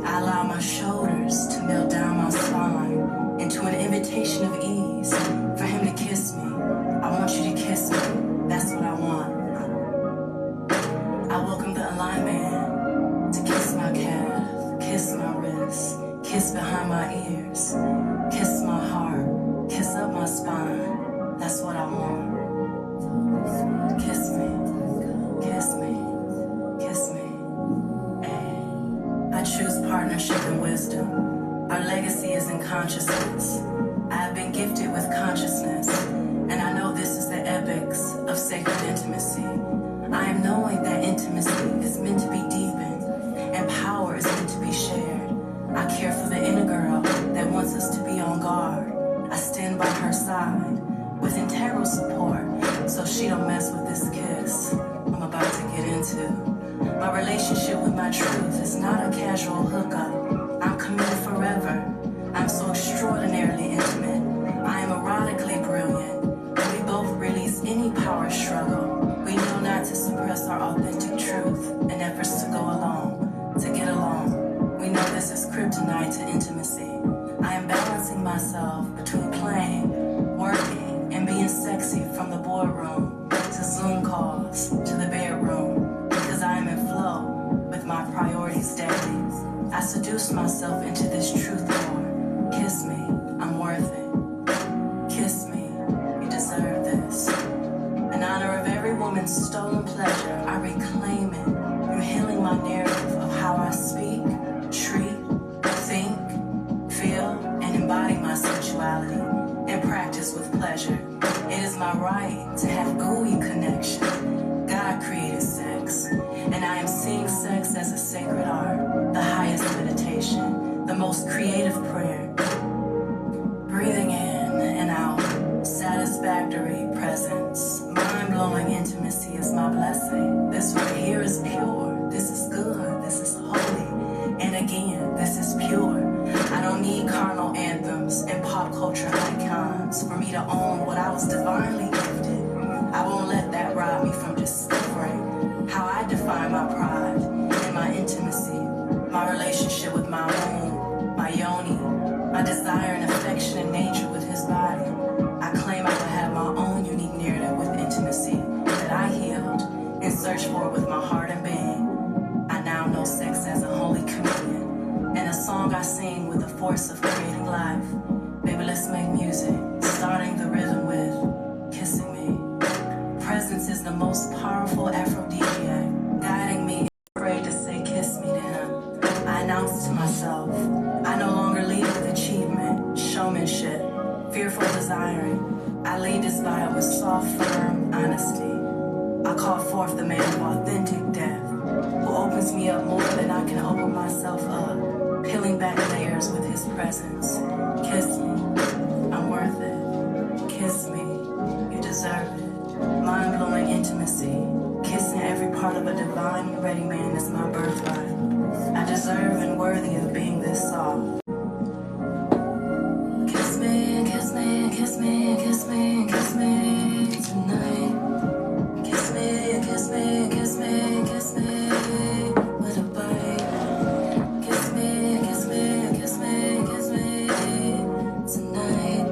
I allow my shoulders to melt down my spine into an invitation of ease for him to kiss me. I want you to kiss me. That's what I want. I welcome the alignment to kiss my calf, kiss my wrist, kiss behind my ears, kiss my heart, kiss up my spine. That's what I want. Kiss me, kiss me, kiss me. I choose partnership and wisdom. Our legacy is in consciousness. I have been gifted with consciousness, and I know this is the epics of sacred intimacy. I am knowing that intimacy is meant to be deepened, and power is meant to be shared. I care for the inner girl that wants us to be on guard. I stand by her side with integral support, so she don't mess with this kiss I'm about to get into. My relationship with my truth is not a casual hookup. I'm committed forever. I'm so extraordinarily intimate. I am erotically brilliant. We both release any power struggle. We know not to suppress our authentic truth in efforts to go along, to get along. We know this is kryptonite to intimacy. I am balancing myself between playing, working, and being sexy from the boardroom to Zoom calls to the bedroom because I am in flow with my priorities daily. I seduce myself into this truth war. Kiss me, I'm worth it. Kiss me, you deserve this. In honor of every woman's stolen pleasure, I reclaim it through healing my narrative of how I speak, treat, think, feel, and embody my sexuality and practice with pleasure. It is my right to have gooey connection. God created sex, and I am seeing sex as a sacred art, the highest meditation, the most creative prayer. Breathing in and out, satisfactory presence, mind-blowing intimacy is my blessing. This right here is pure. This is good. This is holy. And again, this is pure. I don't need carnal anthems and pop culture icons for me to own what I was divinely gifted. I won't let that rob me from discovering how I define my pride and my intimacy, my relationship with my womb, my yoni, my desire and affection and nature with his body. I claim I will have my own unique narrative with intimacy that I healed and searched for with my heart and being. I now know sex as a holy communion and a song I sing with the force of creating life. Baby, let's make music, starting the rhythm with kissing me. is the most powerful aphrodisiac, guiding me, afraid to say kiss me to him. I announce to myself, I no longer lead with achievement, showmanship, fearful desiring. I lead this vibe with soft, firm honesty. I call forth the man of authentic depth, who opens me up more than I can open myself up, peeling back layers with his presence. Kiss me, I'm worth it. Kiss me, you deserve it. Mind-blowing intimacy, kissing every part of a divine, ready man is my birthright. I deserve and worthy of being this soft. Kiss me, kiss me, kiss me, kiss me, kiss me tonight. Kiss me, kiss me, kiss me, kiss me with a bite. Kiss me, kiss me, kiss me, kiss me tonight,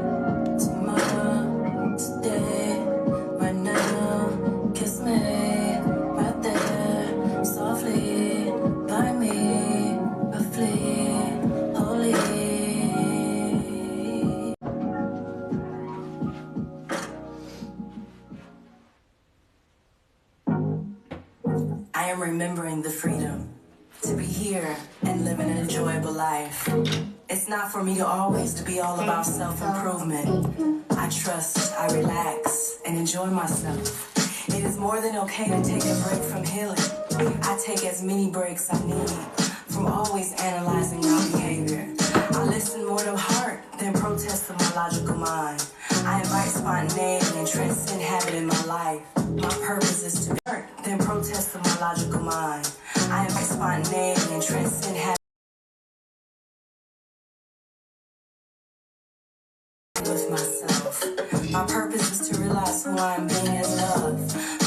tomorrow, today, right now. Kiss me right there, softly by me, roughly, holy. I am remembering the freedom to be here and live an enjoyable life. It's not for me to always to be all about self-improvement. I trust, I relax, and enjoy myself. It is more than okay to take a break from healing. I take as many breaks I need from always analyzing my behavior. I listen more to heart than protest to my logical mind. I invite spontaneity and transcend habit in my life. My purpose is to be heart than protest to my logical mind. I invite spontaneity and transcend habit with myself. My purpose is to realize who I am being as love.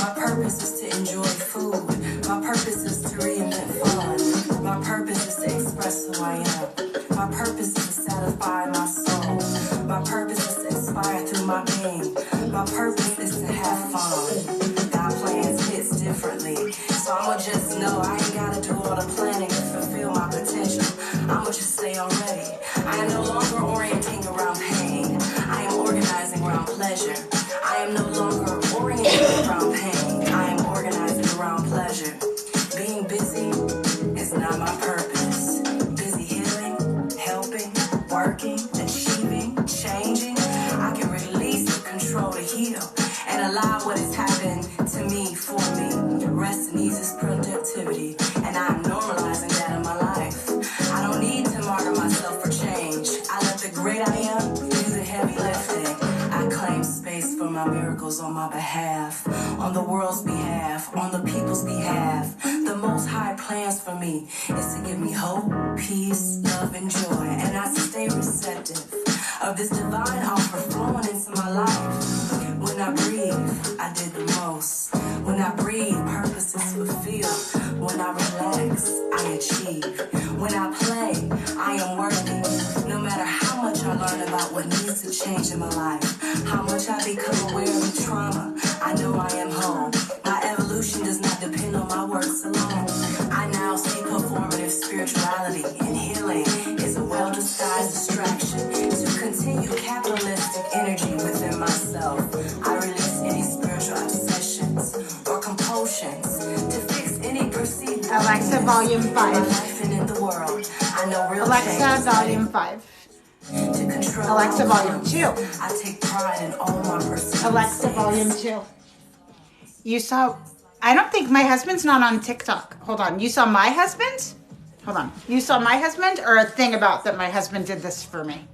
My purpose is to enjoy food. My purpose is to reinvent fun. My purpose is to express who I am. My purpose is to satisfy my soul. My purpose is to inspire through my being. My purpose is to have fun. God plans hits differently, so I'ma just know I ain't gotta do all the planning to fulfill my potential. I'ma just stay on ready. I am no longer orienting around pain. I am organizing around pleasure. I am no longer orienting around pain. I am organizing around pleasure. Being busy is not my purpose. Busy healing, helping, working, achieving, changing. I can release the control to heal and allow what has happened to me for me. Rest and ease is productivity, and I'm normalizing that in my life. I don't need to martyr myself for change. I let the great I am do the heavy lifting. I claim space for my miracles on my behalf, on the world's behalf, on the people's behalf. The Most High plans for me is to give me hope, peace, love, and joy, and I stay receptive of this divine offer flowing into my life. When I breathe, I did the most. When I breathe, purpose is fulfilled. When I relax, I achieve. When I play, I am worthy. No matter how much I learn about what needs to change in my life, how much I become aware of the trauma, I know I am whole. My evolution does not depend on my works alone. I now see performative spirituality, and healing is a well-disguised distraction to continue capitalistic energy within myself. I release any spiritual obsessions or compulsions to fix any perceived Alexa, volume 5. life and in the world. I know real Alexa, volume 5. to control Alexa, volume 2. I take pride in all my perceived Alexa, states. volume 2. You saw, I don't think my husband's not on TikTok. Hold on. You saw my husband? Hold on. You saw my husband, or a thing about that my husband did this for me?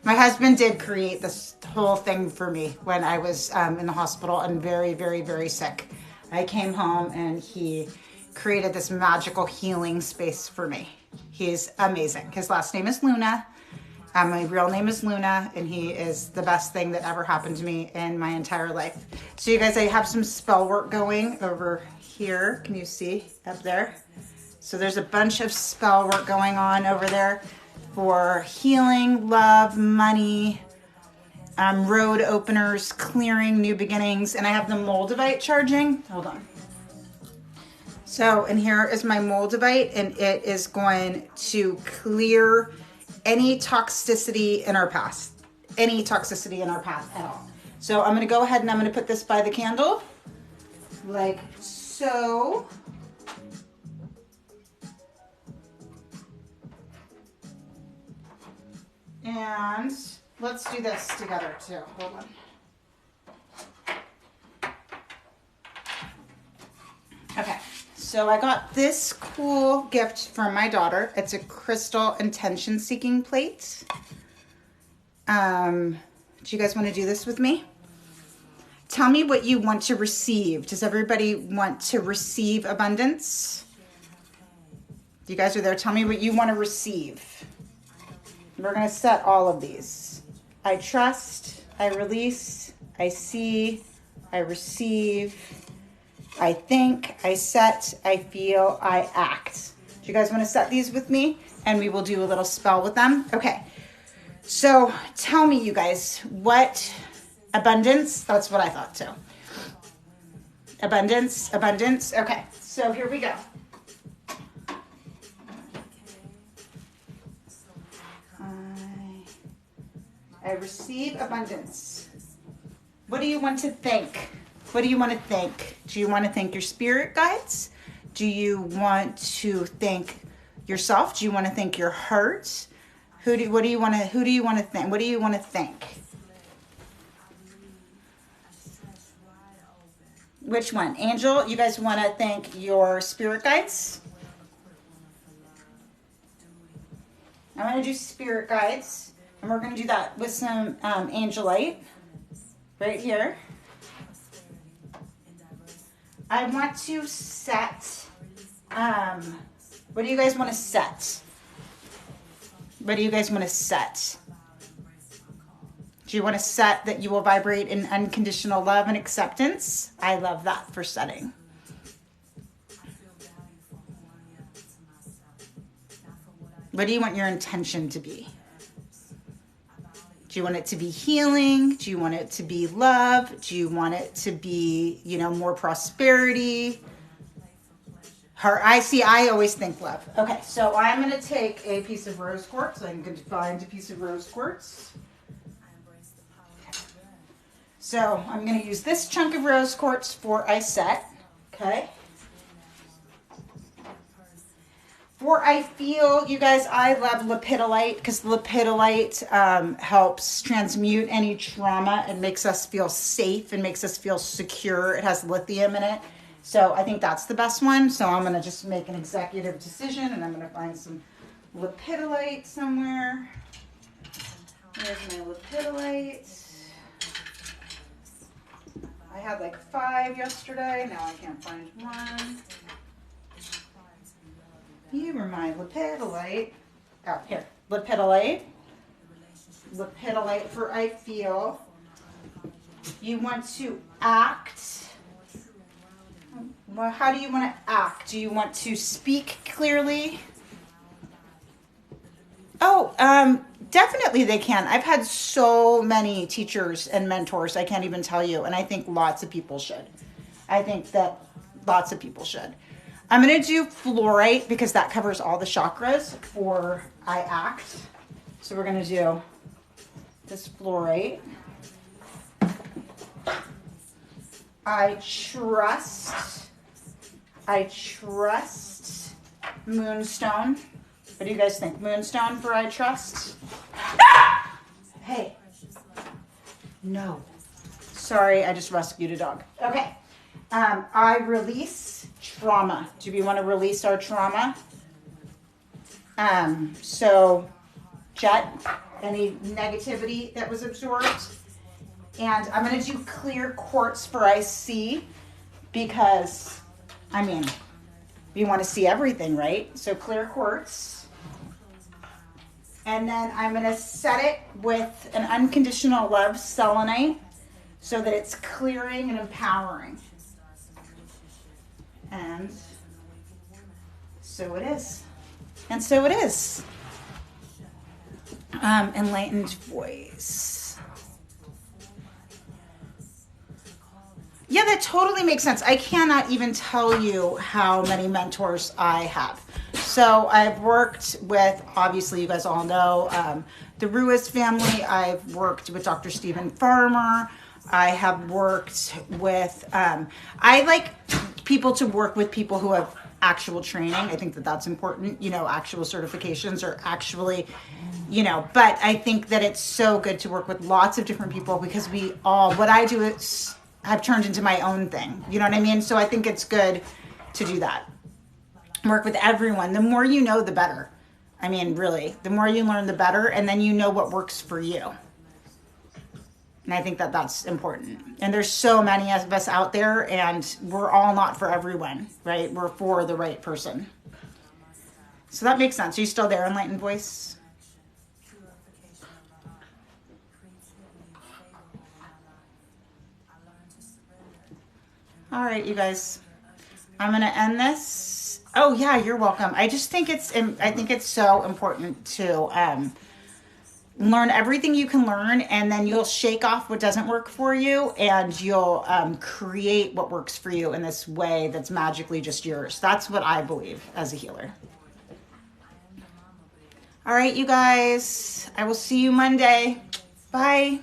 My husband did create this whole thing for me when I was in the hospital and very, very, very sick. I came home and he created this magical healing space for me. He's amazing. His last name is Luna. My real name is Luna, and he is the best thing that ever happened to me in my entire life. So you guys, I have some spell work going over here. Can you see up there? So there's a bunch of spell work going on over there for healing, love, money, road openers, clearing, new beginnings, and I have the Moldavite charging. Hold on. So, and here is my Moldavite, and it is going to clear any toxicity in our past. Any toxicity in our past at all. So I'm going to go ahead and I'm going to put this by the candle. like so. And let's do this together too. Hold on. Okay, so I got this cool gift from my daughter. It's a crystal intention seeking plate. Do you guys want to do this with me? Tell me what you want to receive. Does everybody want to receive abundance? You guys are there. Tell me what you want to receive. We're going to set all of these. I trust, I release, I see, I receive, I think, I set, I feel, I act. Do you guys want to set these with me? And we will do a little spell with them. Okay. So tell me, you guys, what abundance? That's what I thought too. Abundance, abundance. Okay. So here we go. I receive abundance. What do you want to think? What do you want to think? Do you want to thank your spirit guides? Do you want to thank yourself? Do you want to thank your heart? Who do you want to think? What do you want to thank? Which one? Angel, you guys want to thank your spirit guides? I'm going to do spirit guides. And we're going to do that with some angelite right here. I want to set, what do you guys want to set? What do you guys want to set? Do you want to set that you will vibrate in unconditional love and acceptance? I love that for setting. What do you want your intention to be? Do you want it to be healing? Do you want it to be love? Do you want it to be, more prosperity? I always think love. Okay, so I'm going to take a piece of rose quartz. I'm going to find a piece of rose quartz. So I'm going to use this chunk of rose quartz for I set. Okay. For I feel, you guys, I love lepidolite because lepidolite helps transmute any trauma and makes us feel safe and makes us feel secure. It has lithium in it. So I think that's the best one. So I'm going to just make an executive decision and I'm going to find some lepidolite somewhere. There's my lepidolite. I had like 5 yesterday. Now I can't find one. You were my lepidolite. Oh, here. Lepidolite. Lepidolite for I feel. You want to act. Well, how do you want to act? Do you want to speak clearly? Oh, definitely they can. I've had so many teachers and mentors, I can't even tell you. And I think lots of people should. I think that lots of people should. I'm going to do fluorite because that covers all the chakras for I act. So we're going to do this fluorite. I trust moonstone. What do you guys think? Moonstone for I trust? Hey. No. Sorry, I just rescued a dog. Okay. I release trauma. Do we want to release our trauma? So, Jet, any negativity that was absorbed? And I'm going to do clear quartz for I see because, we want to see everything, right? So clear quartz. And then I'm going to set it with an unconditional love selenite so that it's clearing and empowering. And so it is. And so it is. Enlightened voice. Yeah, that totally makes sense. I cannot even tell you how many mentors I have. So I've worked with, obviously you guys all know, the Ruiz family. I've worked with Dr. Stephen Farmer. I have worked with, I like people to work with people who have actual training. I think that that's important, you know, actual certifications or actually, you know, but I think that it's so good to work with lots of different people because we all, what I do is have turned into my own thing. You know what I mean? So I think it's good to do that. Work with everyone. The more you know, the better. I mean, really, the more you learn, the better. And then you know what works for you. And I think that that's important. And there's so many of us out there, and we're all not for everyone, right? We're for the right person. So that makes sense. Are you still there, Enlightened Voice? All right, you guys. I'm going to end this. Oh, yeah, you're welcome. I just think it's so important to learn everything you can learn, and then you'll shake off what doesn't work for you, and you'll create what works for you in this way that's magically just yours. That's what I believe as a healer. All right, you guys, I will see you Monday. Bye.